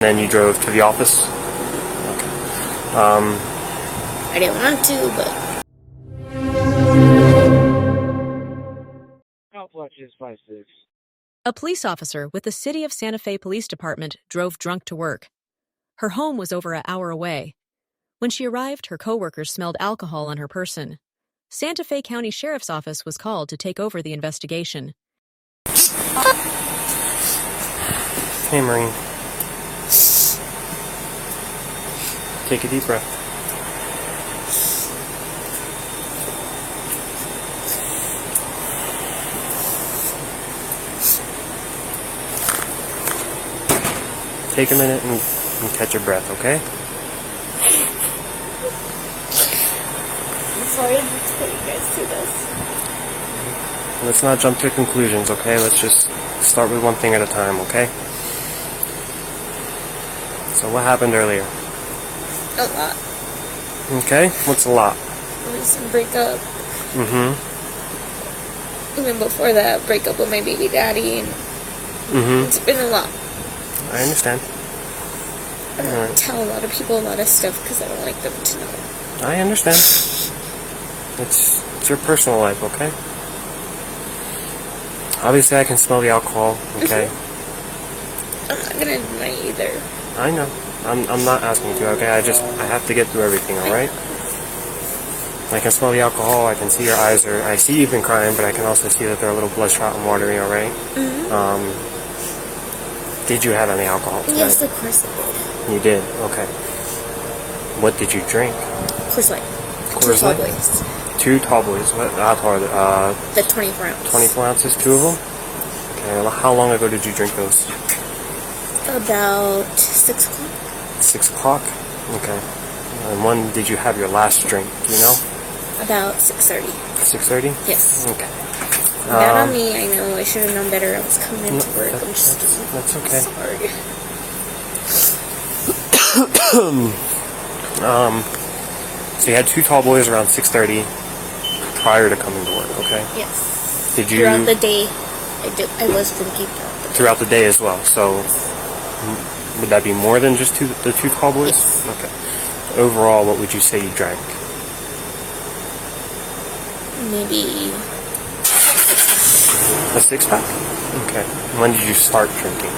Then you drove to the office? Okay. I didn't want to, but... A police officer with the City of Santa Fe Police Department drove drunk to work. Her home was over an hour away. When she arrived, her coworkers smelled alcohol on her person. Santa Fe County Sheriff's Office was called to take over the investigation. Hey, Marine. Take a deep breath. Take a minute and catch your breath, okay? I'm sorry to put you guys through this. Let's not jump to conclusions, okay? Let's just start with one thing at a time, okay? So what happened earlier? A lot. Okay, what's a lot? It was a breakup. Mm-hmm. Even before that, breakup with my baby daddy, and it's been a lot. I understand. I don't tell a lot of people a lot of stuff because I don't like them to know. I understand. It's your personal life, okay? Obviously, I can smell the alcohol, okay? I'm not gonna deny either. I know. I'm not asking you to, okay? I have to get through everything, alright? I can smell the alcohol, I can see your eyes I see you've been crying, but I can also see that they're a little bloodshot and watery, alright? Did you have any alcohol tonight? Yes, of course I did. You did? Okay. What did you drink? Coors Light. Coors Light? 2 tall boys. 2 tall boys. How tall are they? The 24 ounce. 24 ounces, 2 of them? Okay, well, how long ago did you drink those? About 6 o'clock. 6 o'clock? Okay. And when did you have your last drink? Do you know? About 6:30. 6:30? Yes. Okay. Bad on me, I know. I should have known better. I was coming into work. I'm just that's okay. sorry. So you had 2 tall boys around 6:30 prior to coming to work, okay? Yes. Did you... Throughout the day, I was drinking throughout the day as well, so would that be more than just the 2 tall boys? Yes. Okay. Overall, what would you say you drank? Maybe A 6-pack? Okay. When did you start drinking?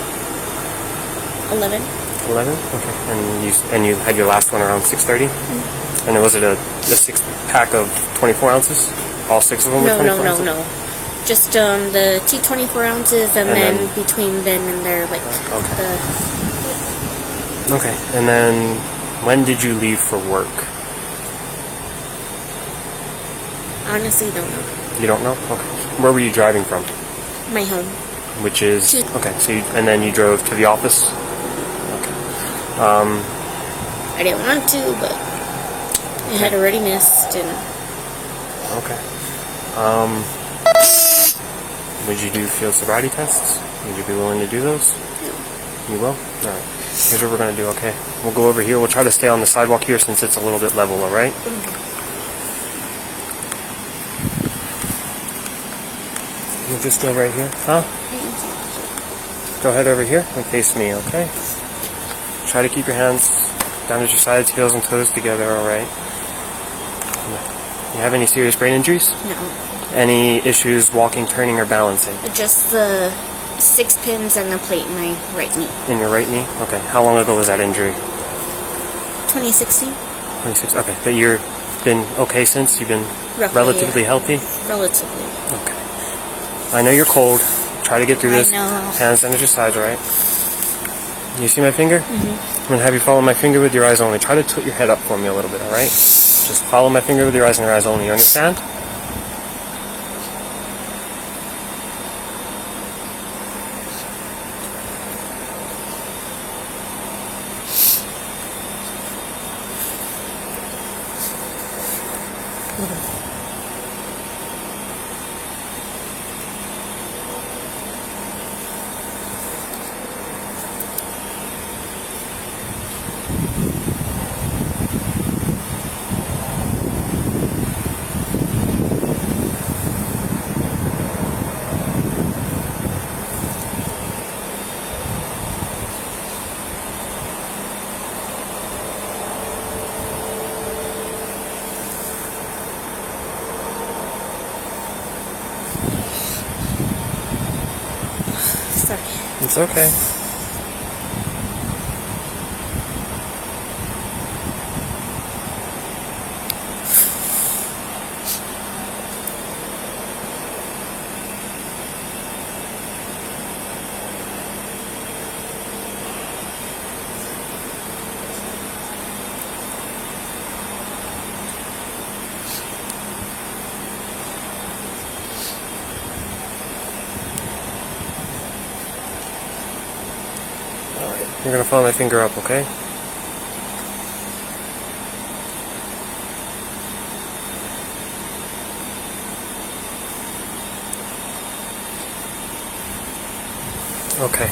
11. 11? Okay. And you had your last one around 6:30? And was it a 6-pack of 24 ounces? All 6 of them were 24 ounces? No. Just the 2 24 ounces, and then between then and there, like Okay. Okay. And then when did you leave for work? Honestly, don't know. You don't know? Okay. Where were you driving from? My home. Which is... Okay, so and then you drove to the office? Okay. I didn't want to, but I had already missed, and... Okay. Would you do field sobriety tests? Would you be willing to do those? No. You will? Alright. Here's what we're going to do, okay? We'll go over here. We'll try to stay on the sidewalk here since it's a little bit level, alright? We'll just go right here. Huh? Go ahead over here and face me, okay? Try to keep your hands down at your sides, heels and toes together, alright? You have any serious brain injuries? No. Any issues walking, turning, or balancing? Just the 6 pins and the plate in my right knee. In your right knee? Okay. How long ago was that injury? 2016. 26. Okay. But you've been okay since? You've been relatively healthy? Relatively. Okay. I know you're cold. Try to get through this. I know. Hands down at your sides, alright? You see my finger? I'm going to have you follow my finger with your eyes only. Try to tilt your head up for me a little bit, alright? Just follow my finger with your eyes and your eyes only. You understand? It's okay. You're gonna follow my finger up, okay? Okay.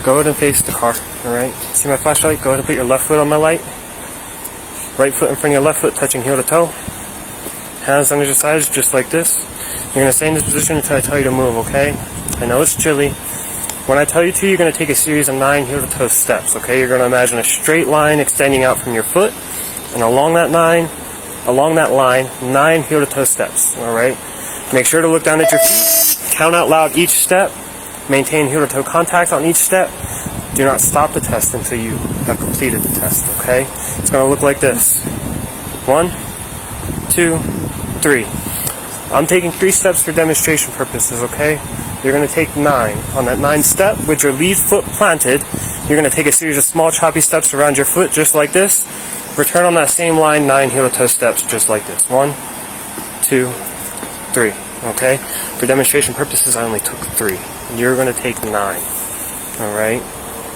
Go ahead and face the car, alright? See my flashlight? Go ahead and put your left foot on my light. Right foot in front of your left foot, touching heel to toe. Hands under your sides, just like this. You're gonna stay in this position until I tell you to move, okay? I know it's chilly. When I tell you to, you're going to take a series of 9 heel-to-toe steps, okay? You're going to imagine a straight line extending out from your foot, and along that line, 9 heel-to-toe steps, alright? Make sure to look down at your feet, count out loud each step, maintain heel-to-toe contact on each step. Do not stop the test until you have completed the test, okay? It's going to look like this. 1, 2, 3. I'm taking 3 steps for demonstration purposes, okay? You're going to take 9. On that 9 step, with your lead foot planted, you're going to take a series of small choppy steps around your foot, just like this. Return on that same line, 9 heel-to-toe steps, just like this. 1, 2, 3. Okay? For demonstration purposes, I only took 3. You're going to take 9. Alright?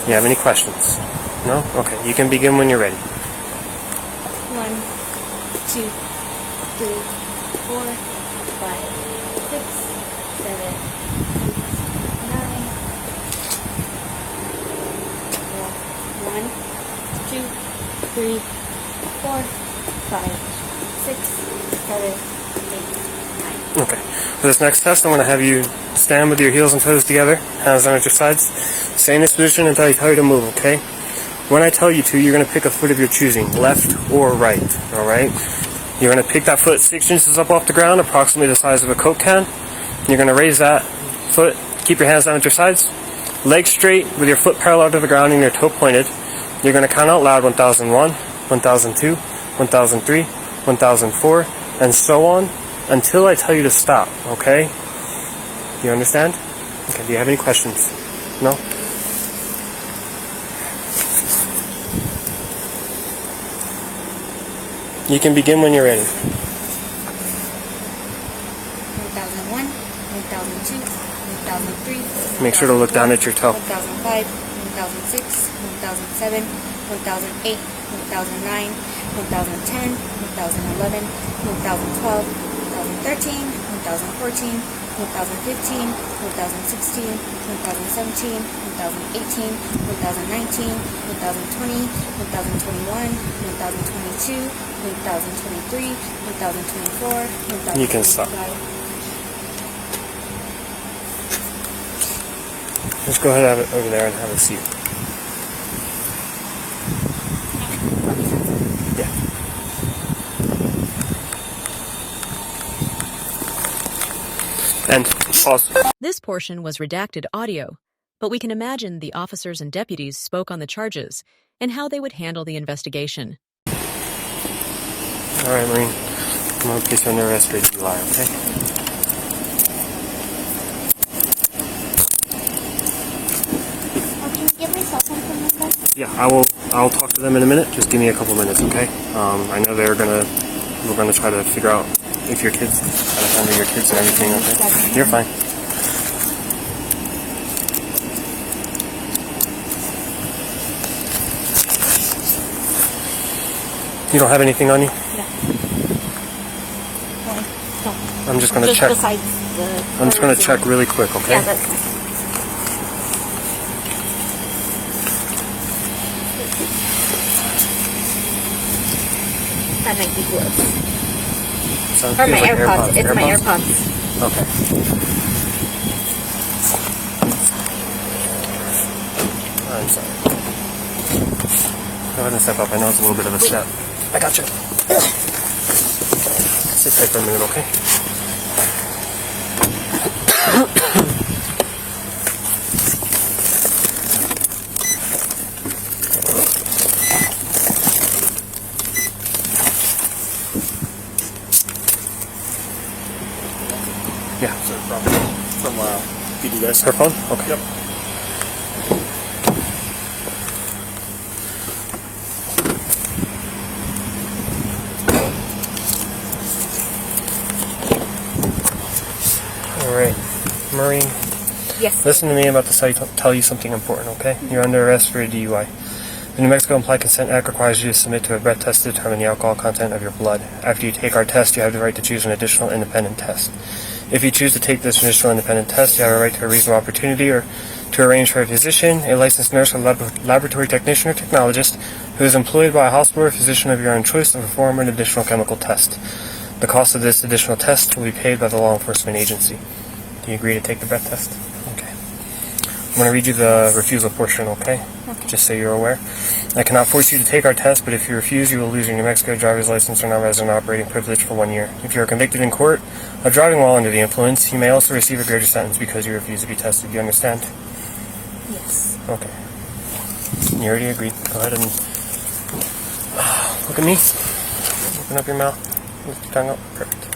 You have any questions? No? Okay. You can begin when you're ready. 1, 2, 3, 4, 5, 6, 7, 1, 2, 3, 4, 5, 6, 7, 8, 9. Okay. For this next test, I'm going to have you stand with your heels and toes together, hands on at your sides. Stay in this position until I tell you to move, okay? When I tell you to, you're going to pick a foot of your choosing, left or right, alright? You're going to pick that foot 6 inches up off the ground, approximately the size of a Coke can. You're going to raise that foot, keep your hands down at your sides, legs straight with your foot parallel to the ground and your toe pointed. You're going to count out loud 1001, 1002, 1003, 1004, and so on until I tell you to stop, okay? You understand? Okay, do you have any questions? No? You can begin when you're ready. 1001, 1002, 1003. Make sure to look down at your toe. 1005, 1006, 1007, 1008, 1009, 1010, 1011, 1012, 2013, 2014, 2015, 2016, 2017, 2018, 2019, 2020, 2021, 2022, 2023, 2024, You can stop. 2025. Just go ahead over there and have a seat. Yeah. And pause. This portion was redacted audio, but we can imagine the officers and deputies spoke on the charges and how they would handle the investigation. All right, Marine. I'm going to place you under arrest for DUI, okay? Can you give me cell phone number? Yeah, I'll talk to them in a minute. Just give me a couple minutes, okay? I know we're gonna try to figure out if your kids, how to handle your kids and everything, okay? You're fine. You don't have anything on you? No. I'm just gonna check. Besides I'm just gonna check really quick, okay? Yeah, that's fine. That might be close. Sounds Or feels my like AirPods. It's my AirPods. Okay. I'm sorry. Go ahead and step up. I know it's a little bit of a step. I got you. Sit tight for a minute, okay? You do this. Her phone? Okay. Yep. Alright. Maureen, Yes. listen to me. I'm about to tell you something important, okay? You're under arrest for a DUI. The New Mexico Implied Consent Act requires you to submit to a breath test to determine the alcohol content of your blood. After you take our test, you have the right to choose an additional independent test. If you choose to take this additional independent test, you have a right to a reasonable opportunity or to arrange for a physician, a licensed nurse or laboratory technician or technologist who is employed by a hospital or physician of your own choice to perform an additional chemical test. The cost of this additional test will be paid by the law enforcement agency. Do you agree to take the breath test? Okay. I'm going to read you the refusal portion, okay? Just so you're aware. I cannot force you to take our test, but if you refuse, you will lose your New Mexico driver's license or non-resident operating privilege for 1 year. If you are convicted in court of driving while under the influence, you may also receive a greater sentence because you refuse to be tested. Do you understand? Yes. Okay. You already agreed. Go ahead and look at me. Open up your mouth. Lift your tongue up. Perfect.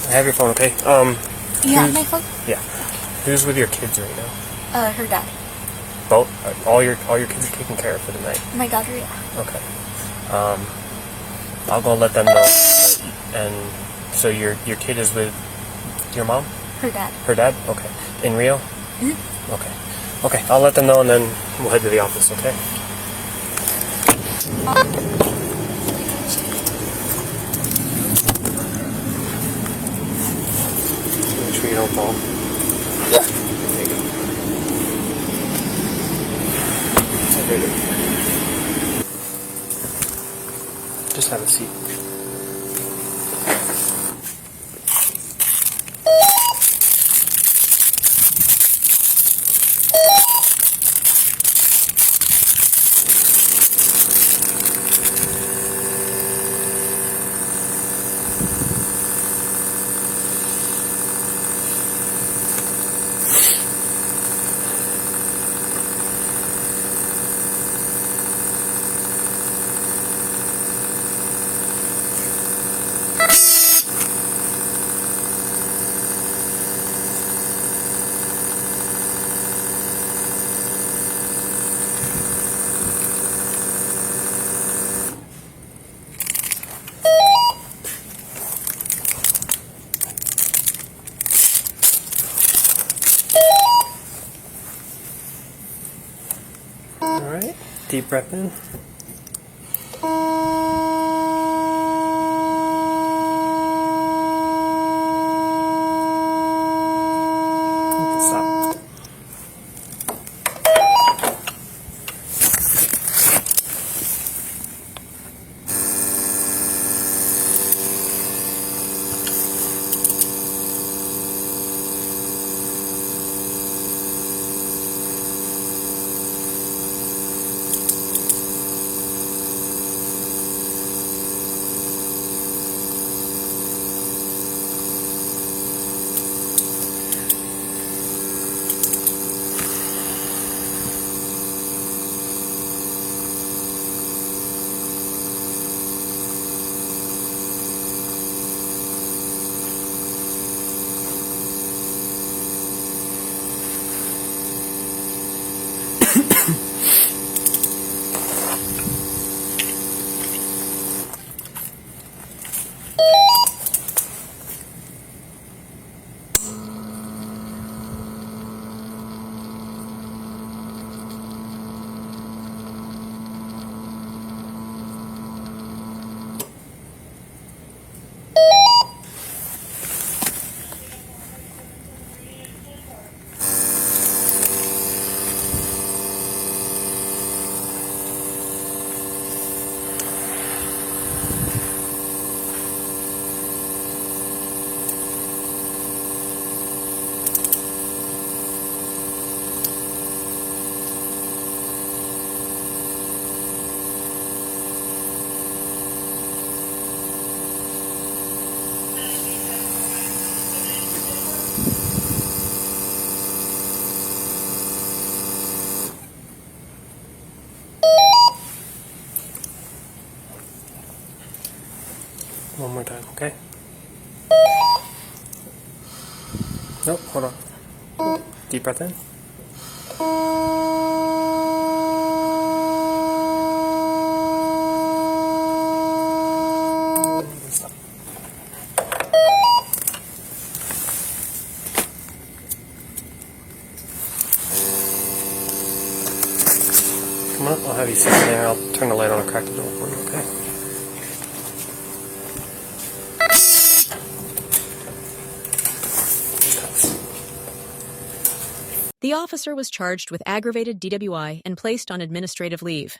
I have your phone, okay? You have my phone? Yeah. Who's with your kids right now? Her dad. Both? All your kids are taken care of for the night. My daughter, yeah. Okay. I'll go let them know. And so your kid is with your mom? Her dad. Her dad? Okay. In Rio? Mm-hmm. Okay. Okay, I'll let them know and then we'll head to the office, okay? Make sure you don't fall. Yeah. There you go. Just have a seat. Alright, deep breath in. You can stop. okay? Nope, hold on. Deep breath in. Stop. Come on, I'll have you sit there. I'll turn the light on and crack the door for you, okay? The officer was charged with aggravated DWI and placed on administrative leave.